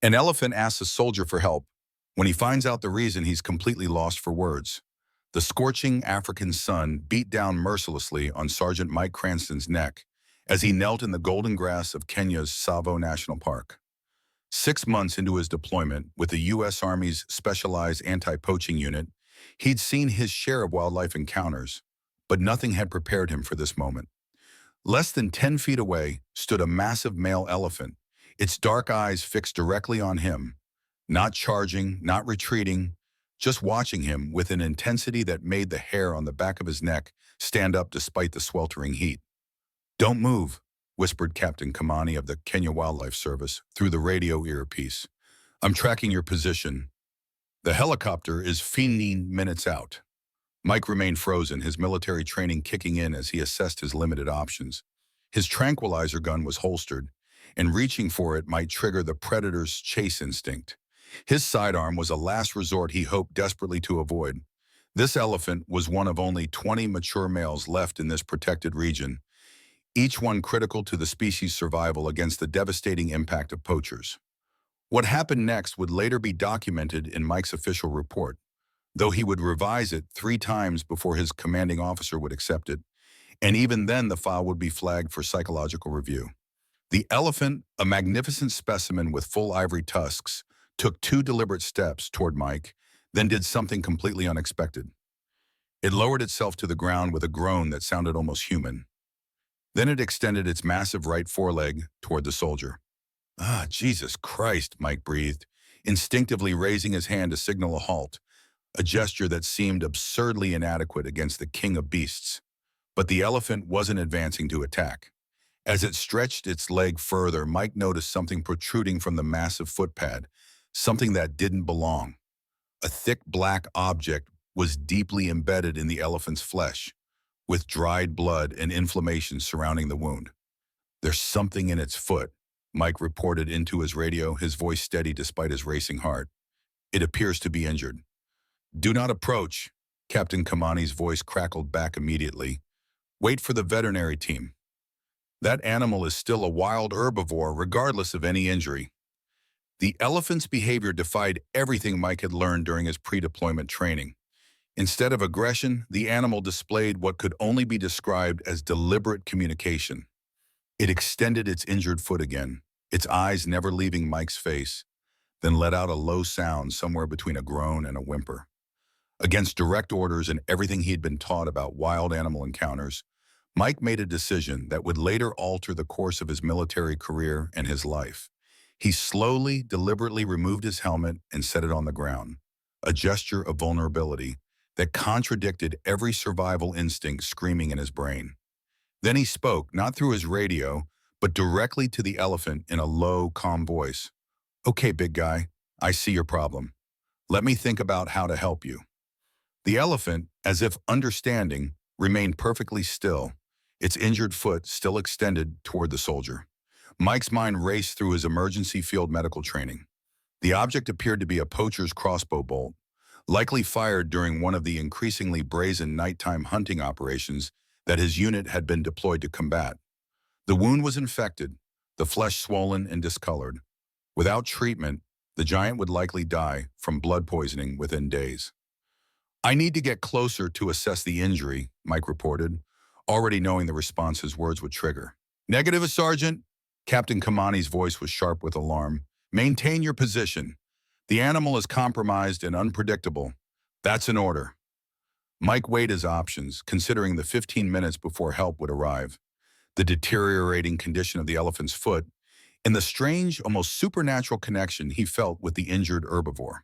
An elephant asks a soldier for help. When he finds out the reason, he's completely lost for words. The scorching African sun beat down mercilessly on Sergeant Mike Cranston's neck as he knelt in the golden grass of Kenya's Tsavo National Park. 6 months into his deployment with the U.S. Army's Specialized Anti-Poaching Unit, he'd seen his share of wildlife encounters, but nothing had prepared him for this moment. Less than 10 feet away stood a massive male elephant, its dark eyes fixed directly on him, not charging, not retreating, just watching him with an intensity that made the hair on the back of his neck stand up despite the sweltering heat. "Don't move," whispered Captain Kamani of the Kenya Wildlife Service through the radio earpiece. "I'm tracking your position. The helicopter is 15 minutes out." Mike remained frozen, his military training kicking in as he assessed his limited options. His tranquilizer gun was holstered, and reaching for it might trigger the predator's chase instinct. His sidearm was a last resort he hoped desperately to avoid. This elephant was one of only 20 mature males left in this protected region, each one critical to the species' survival against the devastating impact of poachers. What happened next would later be documented in Mike's official report, though he would revise it 3 times before his commanding officer would accept it, and even then the file would be flagged for psychological review. The elephant, a magnificent specimen with full ivory tusks, took 2 deliberate steps toward Mike, then did something completely unexpected. It lowered itself to the ground with a groan that sounded almost human. Then it extended its massive right foreleg toward the soldier. "Ah, Jesus Christ," Mike breathed, instinctively raising his hand to signal a halt, a gesture that seemed absurdly inadequate against the king of beasts. But the elephant wasn't advancing to attack. As it stretched its leg further, Mike noticed something protruding from the massive footpad, something that didn't belong. A thick black object was deeply embedded in the elephant's flesh, with dried blood and inflammation surrounding the wound. "There's something in its foot," Mike reported into his radio, his voice steady despite his racing heart. "It appears to be injured." "Do not approach," Captain Kamani's voice crackled back immediately. "Wait for the veterinary team. That animal is still a wild herbivore regardless of any injury." The elephant's behavior defied everything Mike had learned during his pre-deployment training. Instead of aggression, the animal displayed what could only be described as deliberate communication. It extended its injured foot again, its eyes never leaving Mike's face, then let out a low sound somewhere between a groan and a whimper. Against direct orders and everything he had been taught about wild animal encounters, Mike made a decision that would later alter the course of his military career and his life. He slowly, deliberately removed his helmet and set it on the ground, a gesture of vulnerability that contradicted every survival instinct screaming in his brain. Then he spoke, not through his radio, but directly to the elephant in a low, calm voice. "Okay, big guy, I see your problem. Let me think about how to help you." The elephant, as if understanding, remained perfectly still, its injured foot still extended toward the soldier. Mike's mind raced through his emergency field medical training. The object appeared to be a poacher's crossbow bolt, likely fired during one of the increasingly brazen nighttime hunting operations that his unit had been deployed to combat. The wound was infected, the flesh swollen and discolored. Without treatment, the giant would likely die from blood poisoning within days. "I need to get closer to assess the injury," Mike reported, already knowing the response his words would trigger. "Negative, Sergeant." Captain Kamani's voice was sharp with alarm. "Maintain your position. The animal is compromised and unpredictable. That's an order." Mike weighed his options, considering the 15 minutes before help would arrive, the deteriorating condition of the elephant's foot, and the strange, almost supernatural connection he felt with the injured herbivore.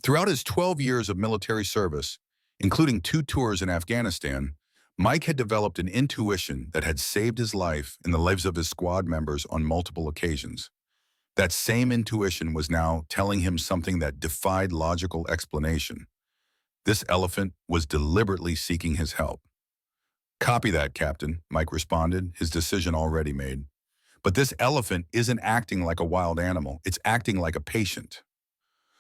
Throughout his 12 years of military service, including 2 tours in Afghanistan, Mike had developed an intuition that had saved his life and the lives of his squad members on multiple occasions. That same intuition was now telling him something that defied logical explanation. This elephant was deliberately seeking his help. "Copy that, Captain," Mike responded, his decision already made. "But this elephant isn't acting like a wild animal, it's acting like a patient."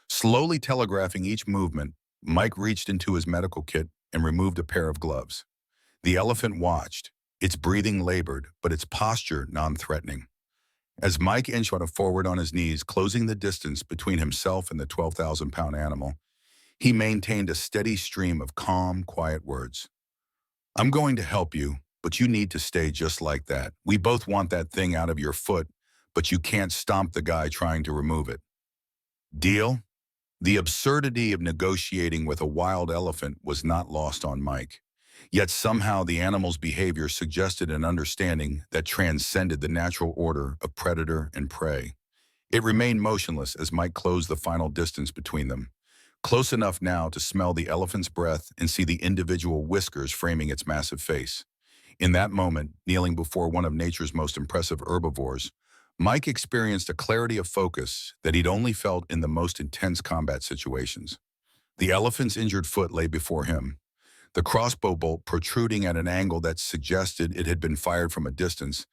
Slowly telegraphing each movement, Mike reached into his medical kit and removed a pair of gloves. The elephant watched, its breathing labored, but its posture non-threatening. As Mike inched forward on his knees, closing the distance between himself and the 12,000-pound animal, he maintained a steady stream of calm, quiet words. I'm going to help you, but you need to stay just like that. We both want that thing out of your foot, but you can't stomp the guy trying to remove it. Deal? The absurdity of negotiating with a wild elephant was not lost on Mike. Yet somehow the animal's behavior suggested an understanding that transcended the natural order of predator and prey. It remained motionless as Mike closed the final distance between them, close enough now to smell the elephant's breath and see the individual whiskers framing its massive face. In that moment, kneeling before one of nature's most impressive herbivores, Mike experienced a clarity of focus that he'd only felt in the most intense combat situations. The elephant's injured foot lay before him, the crossbow bolt protruding at an angle that suggested it had been fired from a distance,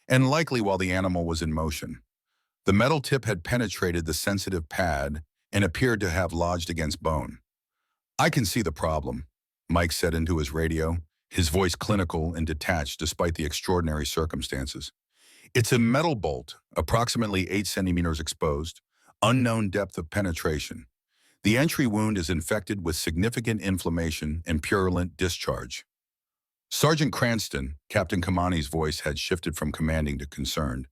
and likely while the animal was in motion. The metal tip had penetrated the sensitive pad and appeared to have lodged against bone. I can see the problem, Mike said into his radio, his voice clinical and detached despite the extraordinary circumstances. It's a metal bolt, approximately 8 centimeters exposed, unknown depth of penetration. The entry wound is infected with significant inflammation and purulent discharge. Sergeant Cranston, Captain Kamani's voice had shifted from commanding to concerned.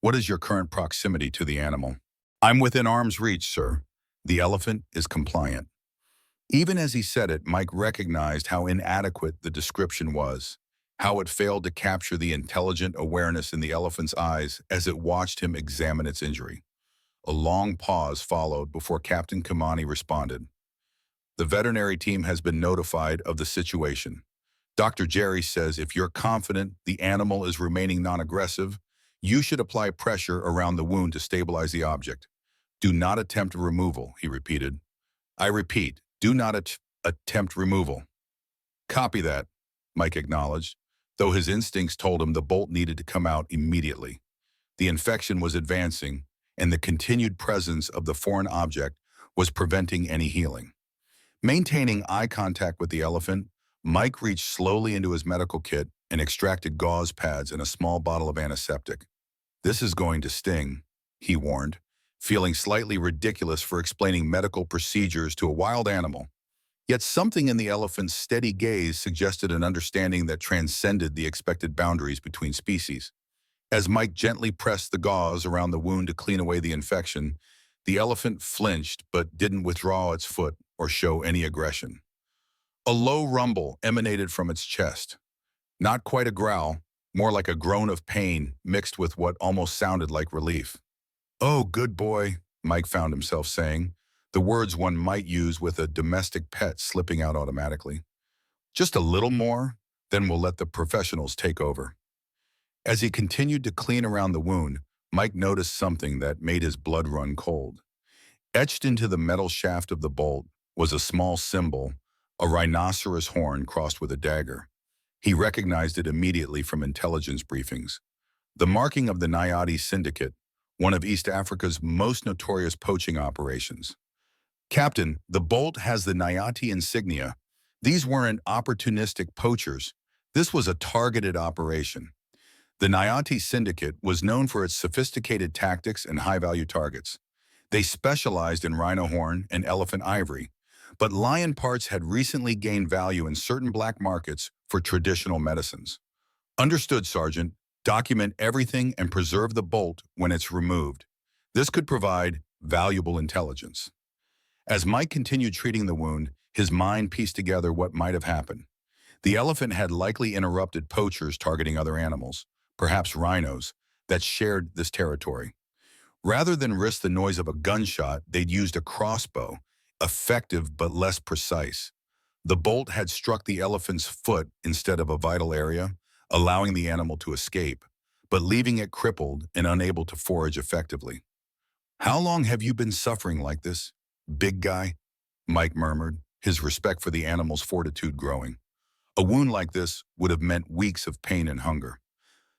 What is your current proximity to the animal? I'm within arm's reach, sir. The elephant is compliant. Even as he said it, Mike recognized how inadequate the description was, how it failed to capture the intelligent awareness in the elephant's eyes as it watched him examine its injury. A long pause followed before Captain Kamani responded. The veterinary team has been notified of the situation. Dr. Jerry says if you're confident the animal is remaining non-aggressive, you should apply pressure around the wound to stabilize the object. Do not attempt removal, he repeated. I repeat, do not attempt removal. Copy that, Mike acknowledged, though his instincts told him the bolt needed to come out immediately. The infection was advancing, and the continued presence of the foreign object was preventing any healing. Maintaining eye contact with the elephant, Mike reached slowly into his medical kit and extracted gauze pads and a small bottle of antiseptic. This is going to sting, he warned, feeling slightly ridiculous for explaining medical procedures to a wild animal. Yet something in the elephant's steady gaze suggested an understanding that transcended the expected boundaries between species. As Mike gently pressed the gauze around the wound to clean away the infection, the elephant flinched but didn't withdraw its foot or show any aggression. A low rumble emanated from its chest. Not quite a growl, more like a groan of pain mixed with what almost sounded like relief. Oh, good boy, Mike found himself saying, the words one might use with a domestic pet slipping out automatically. Just a little more, then we'll let the professionals take over. As he continued to clean around the wound, Mike noticed something that made his blood run cold. Etched into the metal shaft of the bolt was a small symbol, a rhinoceros horn crossed with a dagger. He recognized it immediately from intelligence briefings. The marking of the Nayati Syndicate, one of East Africa's most notorious poaching operations. Captain, the bolt has the Nayati insignia. These weren't opportunistic poachers. This was a targeted operation. The Nayati Syndicate was known for its sophisticated tactics and high-value targets. They specialized in rhino horn and elephant ivory, but lion parts had recently gained value in certain black markets for traditional medicines. Understood, Sergeant. Document everything and preserve the bolt when it's removed. This could provide valuable intelligence. As Mike continued treating the wound, his mind pieced together what might have happened. The elephant had likely interrupted poachers targeting other animals, perhaps rhinos, that shared this territory. Rather than risk the noise of a gunshot, they'd used a crossbow, effective but less precise. The bolt had struck the elephant's foot instead of a vital area, allowing the animal to escape, but leaving it crippled and unable to forage effectively. How long have you been suffering like this, big guy? Mike murmured, his respect for the animal's fortitude growing. A wound like this would have meant weeks of pain and hunger.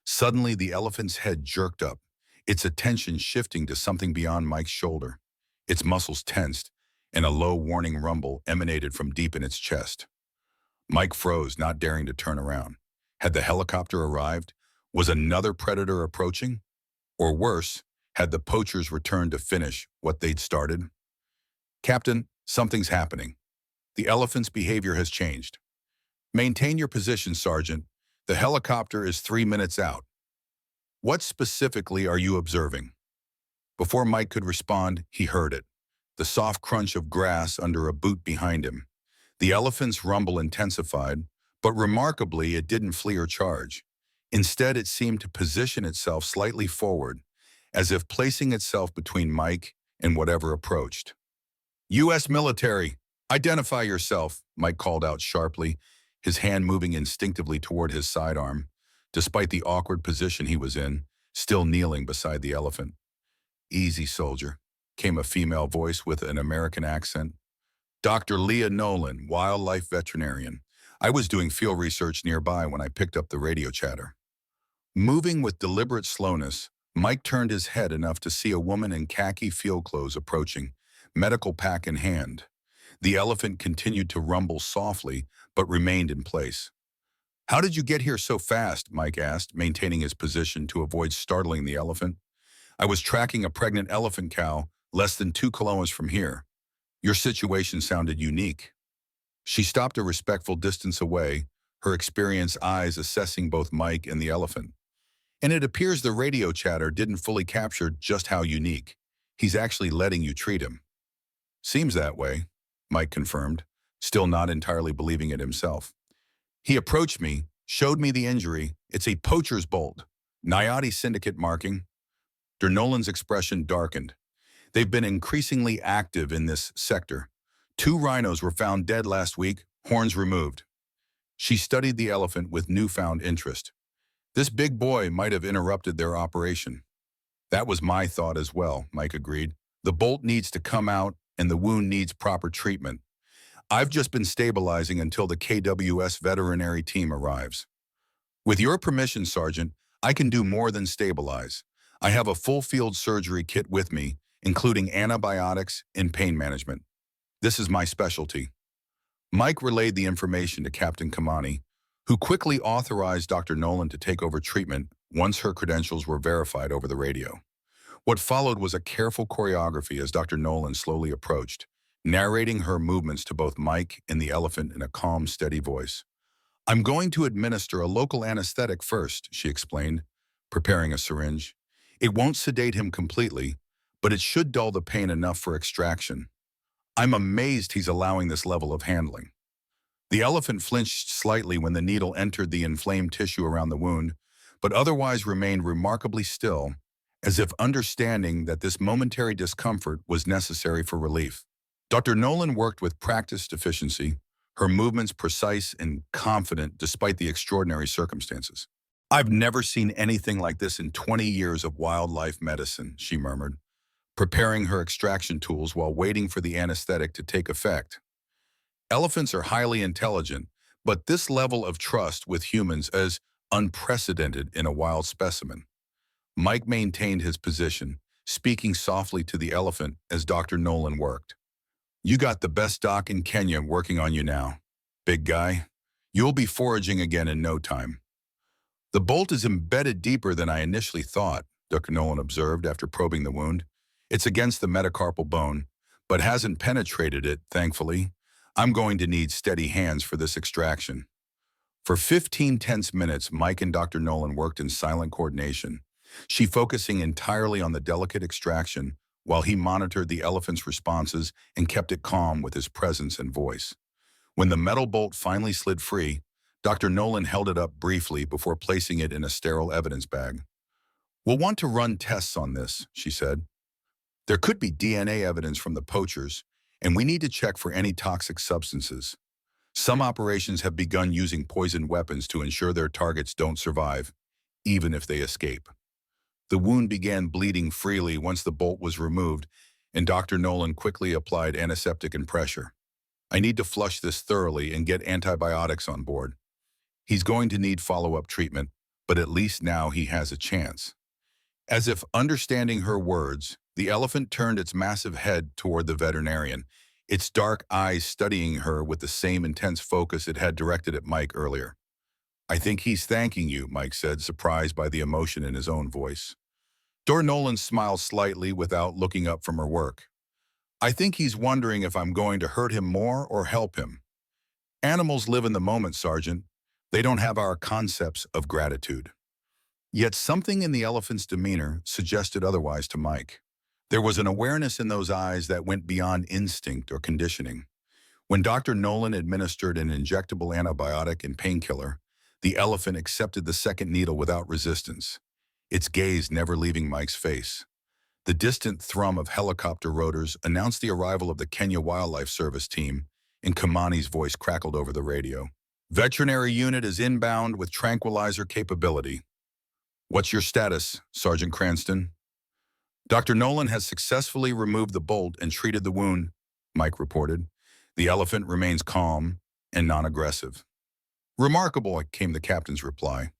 Suddenly, the elephant's head jerked up, its attention shifting to something beyond Mike's shoulder. Its muscles tensed, and a low warning rumble emanated from deep in its chest. Mike froze, not daring to turn around. Had the helicopter arrived? Was another predator approaching? Or worse, had the poachers returned to finish what they'd started? Captain, something's happening. The elephant's behavior has changed. Maintain your position, Sergeant. The helicopter is 3 minutes out. What specifically are you observing? Before Mike could respond, he heard it. The soft crunch of grass under a boot behind him. The elephant's rumble intensified, but remarkably, it didn't flee or charge. Instead, it seemed to position itself slightly forward, as if placing itself between Mike and whatever approached. U.S. military, identify yourself, Mike called out sharply, his hand moving instinctively toward his sidearm, despite the awkward position he was in, still kneeling beside the elephant. Easy, soldier, came a female voice with an American accent. Dr. Leah Nolan, wildlife veterinarian. I was doing field research nearby when I picked up the radio chatter. Moving with deliberate slowness, Mike turned his head enough to see a woman in khaki field clothes approaching, medical pack in hand. The elephant continued to rumble softly, but remained in place. How did you get here so fast? Mike asked, maintaining his position to avoid startling the elephant. I was tracking a pregnant elephant cow less than 2 kilometers from here. Your situation sounded unique. She stopped a respectful distance away, her experienced eyes assessing both Mike and the elephant. And it appears the radio chatter didn't fully capture just how unique. He's actually letting you treat him. Seems that way, Mike confirmed, still not entirely believing it himself. He approached me, showed me the injury. It's a poacher's bolt. Nayati syndicate marking. Nolan's expression darkened. They've been increasingly active in this sector. 2 rhinos were found dead last week, horns removed. She studied the elephant with newfound interest. This big boy might have interrupted their operation. That was my thought as well, Mike agreed. The bolt needs to come out and the wound needs proper treatment. I've just been stabilizing until the KWS veterinary team arrives. With your permission, Sergeant, I can do more than stabilize. I have a full field surgery kit with me, including antibiotics and pain management. This is my specialty. Mike relayed the information to Captain Kamani, who quickly authorized Dr. Nolan to take over treatment once her credentials were verified over the radio. What followed was a careful choreography as Dr. Nolan slowly approached, narrating her movements to both Mike and the elephant in a calm, steady voice. I'm going to administer a local anesthetic first, she explained, preparing a syringe. It won't sedate him completely, but it should dull the pain enough for extraction. I'm amazed he's allowing this level of handling. The elephant flinched slightly when the needle entered the inflamed tissue around the wound, but otherwise remained remarkably still, as if understanding that this momentary discomfort was necessary for relief. Dr. Nolan worked with practiced efficiency, her movements precise and confident despite the extraordinary circumstances. I've never seen anything like this in 20 years of wildlife medicine, she murmured, preparing her extraction tools while waiting for the anesthetic to take effect. Elephants are highly intelligent, but this level of trust with humans is unprecedented in a wild specimen. Mike maintained his position, speaking softly to the elephant as Dr. Nolan worked. You got the best doc in Kenya working on you now, big guy. You'll be foraging again in no time. The bolt is embedded deeper than I initially thought, Dr. Nolan observed after probing the wound. It's against the metacarpal bone, but hasn't penetrated it, thankfully. I'm going to need steady hands for this extraction. For 15 tense minutes, Mike and Dr. Nolan worked in silent coordination, she focusing entirely on the delicate extraction while he monitored the elephant's responses and kept it calm with his presence and voice. When the metal bolt finally slid free, Dr. Nolan held it up briefly before placing it in a sterile evidence bag. We'll want to run tests on this, she said. There could be DNA evidence from the poachers, and we need to check for any toxic substances. Some operations have begun using poison weapons to ensure their targets don't survive, even if they escape. The wound began bleeding freely once the bolt was removed, and Dr. Nolan quickly applied antiseptic and pressure. I need to flush this thoroughly and get antibiotics on board. He's going to need follow-up treatment, but at least now he has a chance. As if understanding her words, the elephant turned its massive head toward the veterinarian, its dark eyes studying her with the same intense focus it had directed at Mike earlier. I think he's thanking you, Mike said, surprised by the emotion in his own voice. Dor Nolan smiled slightly without looking up from her work. I think he's wondering if I'm going to hurt him more or help him. Animals live in the moment, Sergeant. They don't have our concepts of gratitude. Yet something in the elephant's demeanor suggested otherwise to Mike. There was an awareness in those eyes that went beyond instinct or conditioning. When Dr. Nolan administered an injectable antibiotic and painkiller, the elephant accepted the second needle without resistance, its gaze never leaving Mike's face. The distant thrum of helicopter rotors announced the arrival of the Kenya Wildlife Service team, and Kamani's voice crackled over the radio. Veterinary unit is inbound with tranquilizer capability. What's your status, Sergeant Cranston? Dr. Nolan has successfully removed the bolt and treated the wound, Mike reported. The elephant remains calm and non-aggressive. Remarkable, came the captain's reply.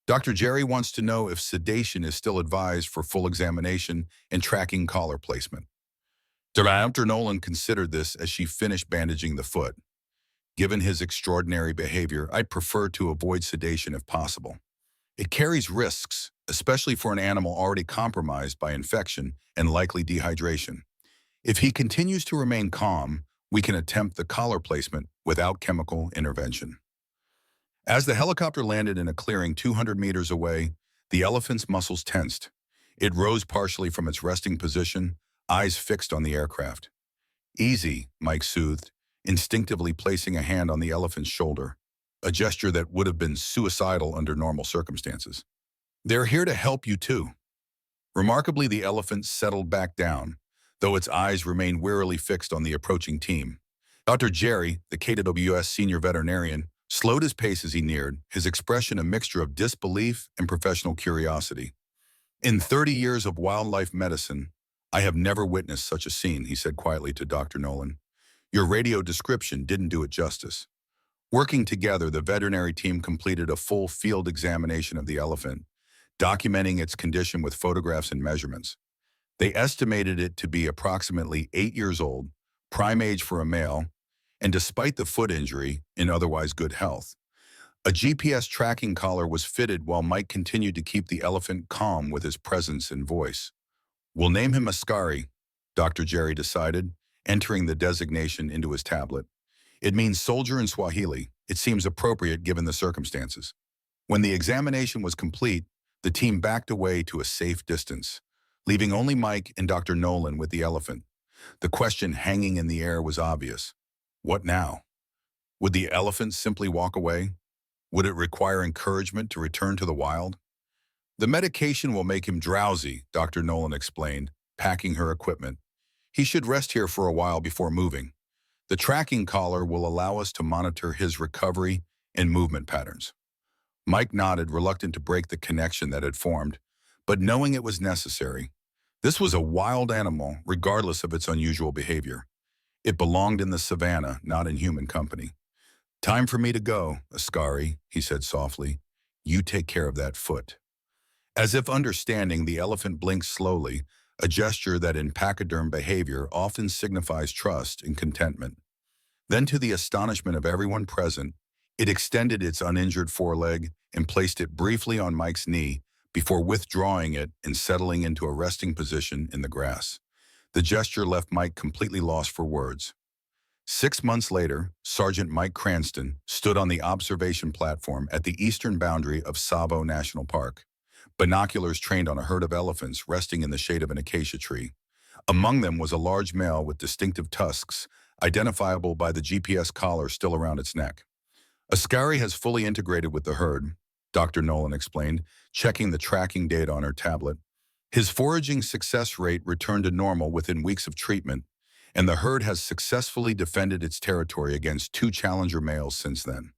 Dr. Jerry wants to know if sedation is still advised for full examination and tracking collar placement. Dr. Nolan considered this as she finished bandaging the foot. Given his extraordinary behavior, I'd prefer to avoid sedation if possible. It carries risks, especially for an animal already compromised by infection and likely dehydration. If he continues to remain calm, we can attempt the collar placement without chemical intervention. As the helicopter landed in a clearing 200 meters away, the elephant's muscles tensed. It rose partially from its resting position, eyes fixed on the aircraft. Easy, Mike soothed, instinctively placing a hand on the elephant's shoulder, a gesture that would have been suicidal under normal circumstances. They're here to help you too. Remarkably, the elephant settled back down, though its eyes remained wearily fixed on the approaching team. Dr. Jerry, the KWS senior veterinarian, slowed his pace as he neared, his expression a mixture of disbelief and professional curiosity. In 30 years of wildlife medicine, I have never witnessed such a scene, he said quietly to Dr. Nolan. Your radio description didn't do it justice. Working together, the veterinary team completed a full field examination of the elephant, documenting its condition with photographs and measurements. They estimated it to be approximately 8 years old, prime age for a male, and despite the foot injury, in otherwise good health. A GPS tracking collar was fitted while Mike continued to keep the elephant calm with his presence and voice. We'll name him Askari, Dr. Jerry decided, entering the designation into his tablet. It means soldier in Swahili. It seems appropriate given the circumstances. When the examination was complete, the team backed away to a safe distance, leaving only Mike and Dr. Nolan with the elephant. The question hanging in the air was obvious. What now? Would the elephant simply walk away? Would it require encouragement to return to the wild? The medication will make him drowsy, Dr. Nolan explained, packing her equipment. He should rest here for a while before moving. The tracking collar will allow us to monitor his recovery and movement patterns. Mike nodded, reluctant to break the connection that had formed, but knowing it was necessary. This was a wild animal, regardless of its unusual behavior. It belonged in the savannah, not in human company. Time for me to go, Askari, he said softly. You take care of that foot. As if understanding, the elephant blinked slowly, a gesture that in pachyderm behavior often signifies trust and contentment. Then, to the astonishment of everyone present, it extended its uninjured foreleg and placed it briefly on Mike's knee before withdrawing it and settling into a resting position in the grass. The gesture left Mike completely lost for words. 6 months later, Sergeant Mike Cranston stood on the observation platform at the eastern boundary of Tsavo National Park, binoculars trained on a herd of elephants resting in the shade of an acacia tree. Among them was a large male with distinctive tusks, identifiable by the GPS collar still around its neck. Askari has fully integrated with the herd, Dr. Nolan explained, checking the tracking data on her tablet. His foraging success rate returned to normal within weeks of treatment, and the herd has successfully defended its territory against 2 challenger males since then.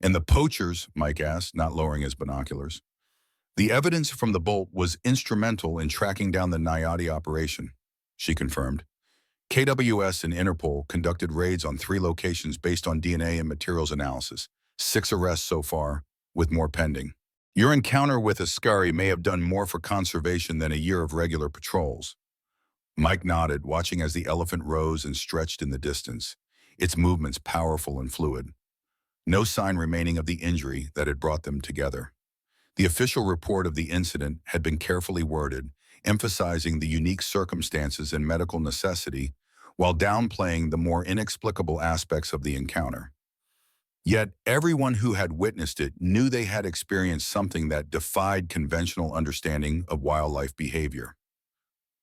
And the poachers, Mike asked, not lowering his binoculars. The evidence from the bolt was instrumental in tracking down the Nayati operation, she confirmed. KWS and Interpol conducted raids on 3 locations based on DNA and materials analysis. 6 arrests so far, with more pending. Your encounter with Askari may have done more for conservation than a year of regular patrols. Mike nodded, watching as the elephant rose and stretched in the distance, its movements powerful and fluid. No sign remaining of the injury that had brought them together. The official report of the incident had been carefully worded, emphasizing the unique circumstances and medical necessity while downplaying the more inexplicable aspects of the encounter. Yet everyone who had witnessed it knew they had experienced something that defied conventional understanding of wildlife behavior.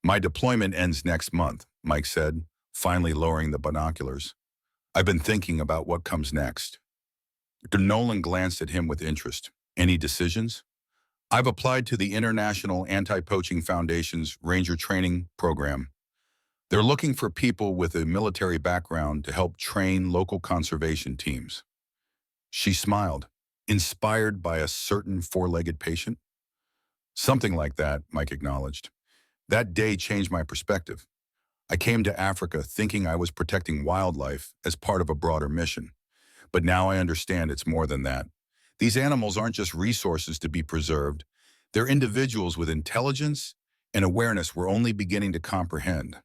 "My deployment ends next month," Mike said, finally lowering the binoculars. "I've been thinking about what comes next." Dr. Nolan glanced at him with interest. "Any decisions?" "I've applied to the International Anti-Poaching Foundation's Ranger Training Program. They're looking for people with a military background to help train local conservation teams." She smiled, inspired by a certain four-legged patient. "Something like that," Mike acknowledged. "That day changed my perspective. I came to Africa thinking I was protecting wildlife as part of a broader mission. But now I understand it's more than that. These animals aren't just resources to be preserved. They're individuals with intelligence and awareness we're only beginning to comprehend."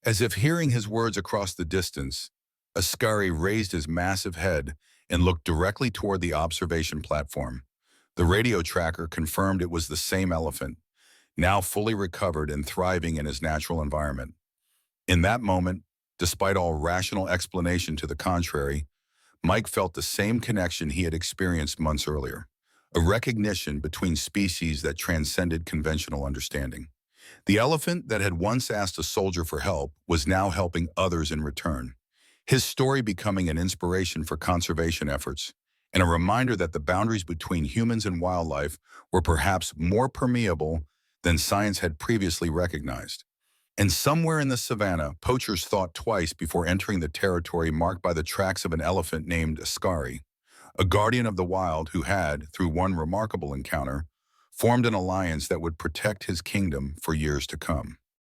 As if hearing his words across the distance, Ascari raised his massive head and looked directly toward the observation platform. The radio tracker confirmed it was the same elephant, now fully recovered and thriving in his natural environment. In that moment, despite all rational explanation to the contrary, Mike felt the same connection he had experienced months earlier, a recognition between species that transcended conventional understanding. The elephant that had once asked a soldier for help was now helping others in return, his story becoming an inspiration for conservation efforts and a reminder that the boundaries between humans and wildlife were perhaps more permeable than science had previously recognized. And somewhere in the savannah, poachers thought twice before entering the territory marked by the tracks of an elephant named Ascari, a guardian of the wild who had, through one remarkable encounter, formed an alliance that would protect his kingdom for years to come.